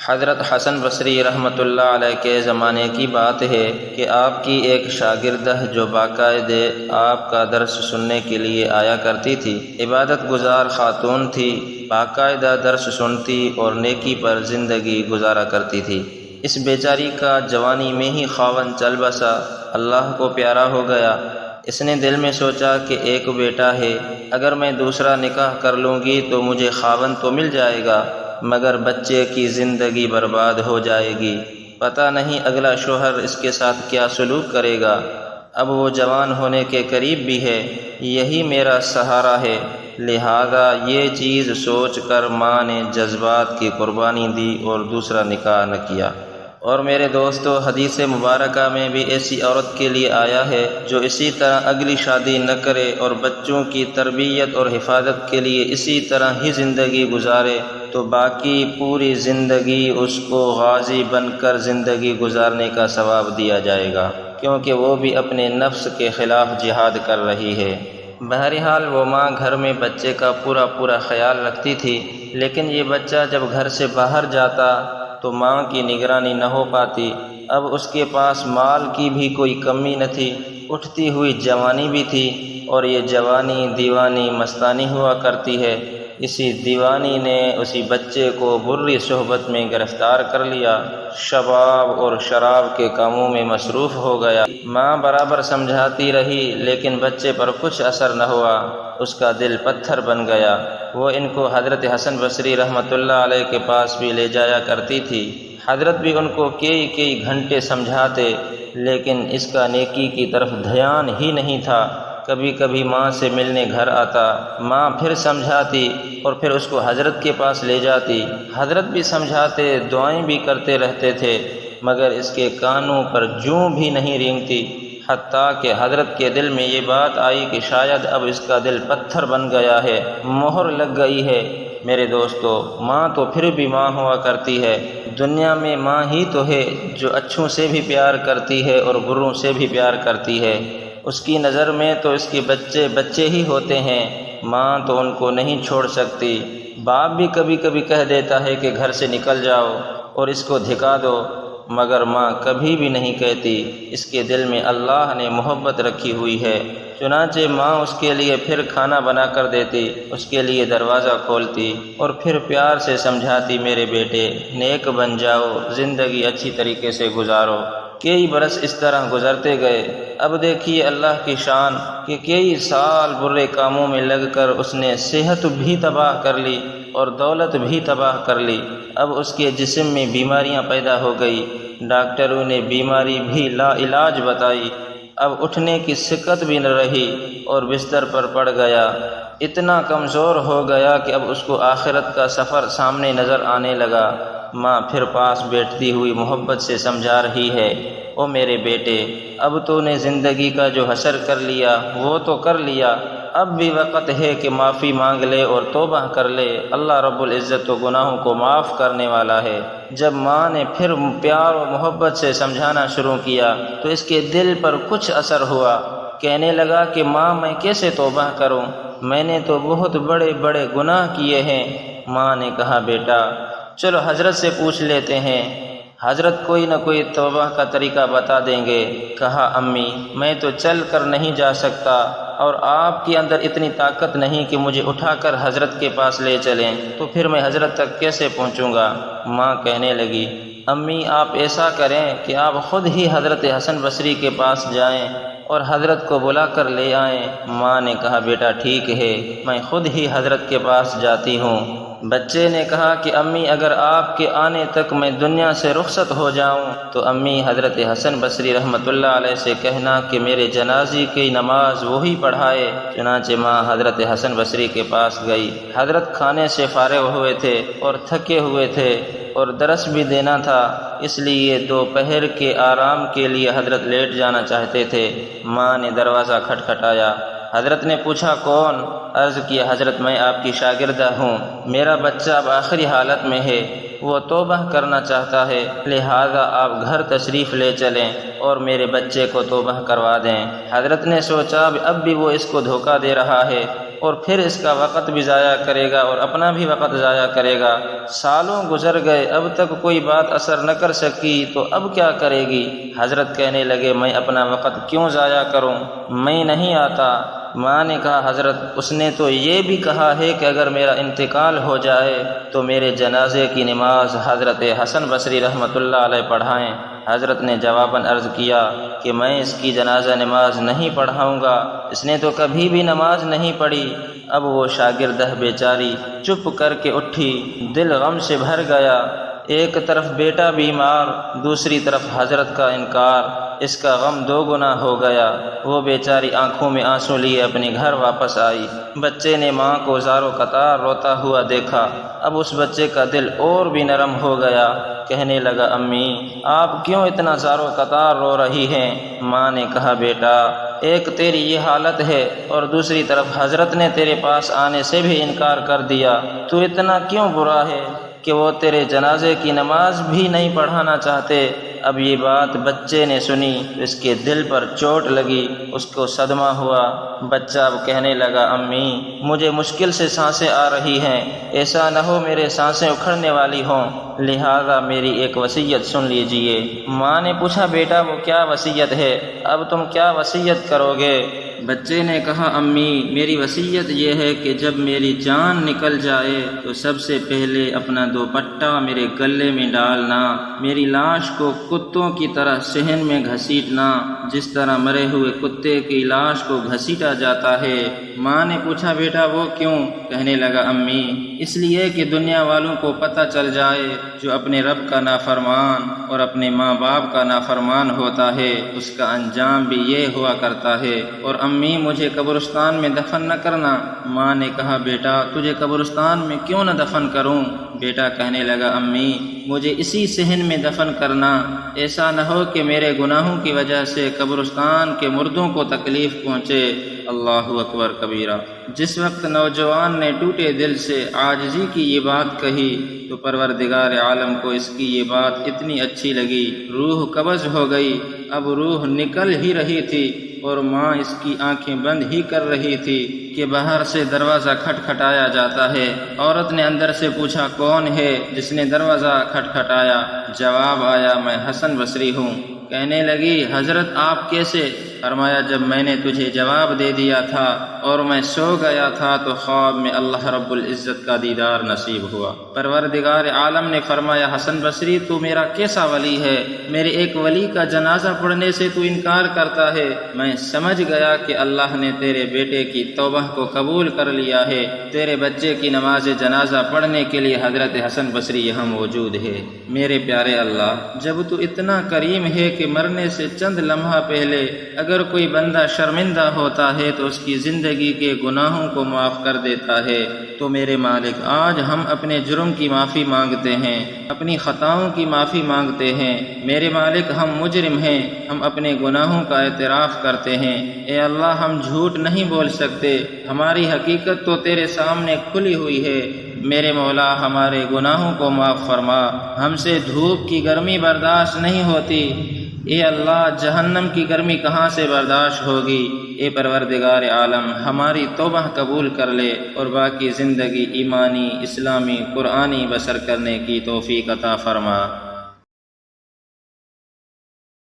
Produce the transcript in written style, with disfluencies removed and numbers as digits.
حضرت حسن بصری رحمۃ اللہ علیہ کے زمانے کی بات ہے کہ آپ کی ایک شاگردہ جو باقاعدہ آپ کا درس سننے کے لیے آیا کرتی تھی، عبادت گزار خاتون تھی، باقاعدہ درس سنتی اور نیکی پر زندگی گزارا کرتی تھی۔ اس بیچاری کا جوانی میں ہی خاوند چل بسا، اللہ کو پیارا ہو گیا۔ اس نے دل میں سوچا کہ ایک بیٹا ہے، اگر میں دوسرا نکاح کر لوں گی تو مجھے خاوند تو مل جائے گا، مگر بچے کی زندگی برباد ہو جائے گی، پتہ نہیں اگلا شوہر اس کے ساتھ کیا سلوک کرے گا۔ اب وہ جوان ہونے کے قریب بھی ہے، یہی میرا سہارا ہے۔ لہذا یہ چیز سوچ کر ماں نے جذبات کی قربانی دی اور دوسرا نکاح نہ کیا۔ اور میرے دوستو، حدیث مبارکہ میں بھی ایسی عورت کے لیے آیا ہے جو اسی طرح اگلی شادی نہ کرے اور بچوں کی تربیت اور حفاظت کے لیے اسی طرح ہی زندگی گزارے تو باقی پوری زندگی اس کو غازی بن کر زندگی گزارنے کا ثواب دیا جائے گا، کیونکہ وہ بھی اپنے نفس کے خلاف جہاد کر رہی ہے۔ بہرحال وہ ماں گھر میں بچے کا پورا خیال رکھتی تھی، لیکن یہ بچہ جب گھر سے باہر جاتا تو ماں کی نگرانی نہ ہو پاتی۔ اب اس کے پاس مال کی بھی کوئی کمی نہ تھی، اٹھتی ہوئی جوانی بھی تھی، اور یہ جوانی دیوانی مستانی ہوا کرتی ہے۔ اسی دیوانی نے اسی بچے کو بری صحبت میں گرفتار کر لیا، شباب اور شراب کے کاموں میں مصروف ہو گیا۔ ماں برابر سمجھاتی رہی لیکن بچے پر کچھ اثر نہ ہوا، اس کا دل پتھر بن گیا۔ وہ ان کو حضرت حسن بصری رحمۃ اللہ علیہ کے پاس بھی لے جایا کرتی تھی۔ حضرت بھی ان کو کئی گھنٹے سمجھاتے، لیکن اس کا نیکی کی طرف دھیان ہی نہیں تھا۔ کبھی کبھی ماں سے ملنے گھر آتا، ماں پھر سمجھاتی اور پھر اس کو حضرت کے پاس لے جاتی۔ حضرت بھی سمجھاتے، دعائیں بھی کرتے رہتے تھے، مگر اس کے کانوں پر جوں بھی نہیں رینگتی، حتیٰ کہ حضرت کے دل میں یہ بات آئی کہ شاید اب اس کا دل پتھر بن گیا ہے، مہر لگ گئی ہے۔ میرے دوستو، ماں تو پھر بھی ماں ہوا کرتی ہے۔ دنیا میں ماں ہی تو ہے جو اچھوں سے بھی پیار کرتی ہے اور بروں سے بھی پیار کرتی ہے۔ اس کی نظر میں تو اس کے بچے بچے ہی ہوتے ہیں، ماں تو ان کو نہیں چھوڑ سکتی۔ باپ بھی کبھی کبھی کہہ دیتا ہے کہ گھر سے نکل جاؤ اور اس کو دھکا دو، مگر ماں کبھی بھی نہیں کہتی۔ اس کے دل میں اللہ نے محبت رکھی ہوئی ہے، چنانچہ ماں اس کے لیے پھر کھانا بنا کر دیتی، اس کے لیے دروازہ کھولتی اور پھر پیار سے سمجھاتی، میرے بیٹے نیک بن جاؤ، زندگی اچھی طریقے سے گزارو۔ کئی برس اس طرح گزرتے گئے۔ اب دیکھیے اللہ کی شان کہ کئی سال برے کاموں میں لگ کر اس نے صحت بھی تباہ کر لی اور دولت بھی تباہ کر لی۔ اب اس کے جسم میں بیماریاں پیدا ہو گئی، ڈاکٹروں نے بیماری بھی لا علاج بتائی۔ اب اٹھنے کی سکت بھی نہ رہی اور بستر پر پڑ گیا، اتنا کمزور ہو گیا کہ اب اس کو آخرت کا سفر سامنے نظر آنے لگا۔ ماں پھر پاس بیٹھتی ہوئی محبت سے سمجھا رہی ہے، او میرے بیٹے، اب تو نے زندگی کا جو حشر کر لیا وہ تو کر لیا، اب بھی وقت ہے کہ معافی مانگ لے اور توبہ کر لے، اللہ رب العزت تو گناہوں کو معاف کرنے والا ہے۔ جب ماں نے پھر پیار و محبت سے سمجھانا شروع کیا تو اس کے دل پر کچھ اثر ہوا۔ کہنے لگا کہ ماں میں کیسے توبہ کروں، میں نے تو بہت بڑے گناہ کیے ہیں۔ ماں نے کہا بیٹا چلو حضرت سے پوچھ لیتے ہیں، حضرت کوئی نہ کوئی توبہ کا طریقہ بتا دیں گے۔ کہا امی میں تو چل کر نہیں جا سکتا اور آپ کے اندر اتنی طاقت نہیں کہ مجھے اٹھا کر حضرت کے پاس لے چلیں، تو پھر میں حضرت تک کیسے پہنچوں گا؟ ماں کہنے لگی امی آپ ایسا کریں کہ آپ خود ہی حضرت حسن بصری کے پاس جائیں اور حضرت کو بلا کر لے آئیں۔ ماں نے کہا بیٹا ٹھیک ہے، میں خود ہی حضرت کے پاس جاتی ہوں۔ بچے نے کہا کہ امی اگر آپ کے آنے تک میں دنیا سے رخصت ہو جاؤں تو امی حضرت حسن بصری رحمۃ اللہ علیہ سے کہنا کہ میرے جنازے کی نماز وہی پڑھائے۔ چنانچہ ماں حضرت حسن بصری کے پاس گئی۔ حضرت کھانے سے فارغ ہوئے تھے اور تھکے ہوئے تھے اور درس بھی دینا تھا، اس لیے دوپہر کے آرام کے لیے حضرت لیٹ جانا چاہتے تھے۔ ماں نے دروازہ کھٹکھٹایا، حضرت نے پوچھا کون؟ عرض کیا حضرت میں آپ کی شاگردہ ہوں، میرا بچہ اب آخری حالت میں ہے، وہ توبہ کرنا چاہتا ہے، لہذا آپ گھر تشریف لے چلیں اور میرے بچے کو توبہ کروا دیں۔ حضرت نے سوچا اب بھی وہ اس کو دھوکہ دے رہا ہے، اور پھر اس کا وقت بھی ضائع کرے گا اور اپنا بھی وقت ضائع کرے گا۔ سالوں گزر گئے، اب تک کوئی بات اثر نہ کر سکی تو اب کیا کرے گی؟ حضرت کہنے لگے میں اپنا وقت کیوں ضائع کروں، میں نہیں آتا۔ ماں نے کہا حضرت اس نے تو یہ بھی کہا ہے کہ اگر میرا انتقال ہو جائے تو میرے جنازے کی نماز حضرت حسن بصری رحمۃ اللہ علیہ پڑھائیں۔ حضرت نے جواباً عرض کیا کہ میں اس کی جنازہ نماز نہیں پڑھاؤں گا، اس نے تو کبھی بھی نماز نہیں پڑھی۔ اب وہ شاگردہ بیچاری چپ کر کے اٹھی، دل غم سے بھر گیا۔ ایک طرف بیٹا بیمار، دوسری طرف حضرت کا انکار، اس کا غم دو گنا ہو گیا۔ وہ بیچاری آنکھوں میں آنسو لیے اپنے گھر واپس آئی۔ بچے نے ماں کو زارو قطار روتا ہوا دیکھا۔ اب اس بچے کا دل اور بھی نرم ہو گیا، کہنے لگا امی آپ کیوں اتنا زارو قطار رو رہی ہیں؟ ماں نے کہا بیٹا ایک تیری یہ حالت ہے اور دوسری طرف حضرت نے تیرے پاس آنے سے بھی انکار کر دیا، تو اتنا کیوں برا ہے کہ وہ تیرے جنازے کی نماز بھی نہیں پڑھانا چاہتے؟ اب یہ بات بچے نے سنی، اس کے دل پر چوٹ لگی، اس کو صدمہ ہوا۔ بچہ اب کہنے لگا امی مجھے مشکل سے سانسیں آ رہی ہیں، ایسا نہ ہو میرے سانسیں اکھڑنے والی ہوں، لہذا میری ایک وصیت سن لیجئے۔ ماں نے پوچھا بیٹا وہ کیا وصیت ہے، اب تم کیا وصیت کرو گے؟ بچے نے کہا امی میری وصیت یہ ہے کہ جب میری جان نکل جائے تو سب سے پہلے اپنا دوپٹہ میرے گلے میں ڈالنا، میری لاش کو کتوں کی طرح صحن میں گھسیٹنا، جس طرح مرے ہوئے کتے کی لاش کو گھسیٹا جاتا ہے۔ ماں نے پوچھا بیٹا وہ کیوں؟ کہنے لگا امی اس لیے کہ دنیا والوں کو پتہ چل جائے جو اپنے رب کا نافرمان اور اپنے ماں باپ کا نافرمان ہوتا ہے اس کا انجام بھی یہ ہوا کرتا ہے۔ اور امی مجھے قبرستان میں دفن نہ کرنا۔ ماں نے کہا بیٹا تجھے قبرستان میں کیوں نہ دفن کروں؟ بیٹا کہنے لگا امی مجھے اسی صحن میں دفن کرنا، ایسا نہ ہو کہ میرے گناہوں کی وجہ سے قبرستان کے مردوں کو تکلیف پہنچے۔ اللہ اکبر کبیرہ۔ جس وقت نوجوان نے ٹوٹے دل سے عاجزی کی یہ بات کہی تو پروردگار عالم کو اس کی یہ بات اتنی اچھی لگی، روح قبض ہو گئی۔ اب روح نکل ہی رہی تھی اور ماں اس کی آنکھیں بند ہی کر رہی تھی کہ باہر سے دروازہ کھٹکھٹایا جاتا ہے۔ عورت نے اندر سے پوچھا کون ہے جس نے دروازہ کھٹکھٹایا؟ جواب آیا میں حسن بصری ہوں۔ کہنے لگی حضرت آپ کیسے؟ فرمایا جب میں نے تجھے جواب دے دیا تھا اور میں سو گیا تھا تو خواب میں اللہ رب العزت کا دیدار نصیب ہوا۔ پروردگار عالم نے فرمایا حسن بصری تو میرا کیسا ولی ہے، میرے ایک ولی کا جنازہ پڑھنے سے تو انکار کرتا ہے۔ میں سمجھ گیا کہ اللہ نے تیرے بیٹے کی توبہ کو قبول کر لیا ہے، تیرے بچے کی نماز جنازہ پڑھنے کے لیے حضرت حسن بصری یہاں موجود ہے۔ میرے پیارے اللہ جب تو اتنا کریم ہے کہ مرنے سے چند لمحہ پہلے اگر کوئی بندہ شرمندہ ہوتا ہے تو اس کی زندگی کے گناہوں کو معاف کر دیتا ہے، تو میرے مالک آج ہم اپنے جرم کی معافی مانگتے ہیں، اپنی خطاؤں کی معافی مانگتے ہیں۔ میرے مالک ہم مجرم ہیں، ہم اپنے گناہوں کا اعتراف کرتے ہیں۔ اے اللہ ہم جھوٹ نہیں بول سکتے، ہماری حقیقت تو تیرے سامنے کھلی ہوئی ہے۔ میرے مولا ہمارے گناہوں کو معاف فرما، ہم سے دھوپ کی گرمی برداشت نہیں ہوتی، اے اللہ جہنم کی گرمی کہاں سے برداشت ہوگی؟ اے پروردگار عالم ہماری توبہ قبول کر لے اور باقی زندگی ایمانی، اسلامی، قرآنی بسر کرنے کی توفیق عطا فرما۔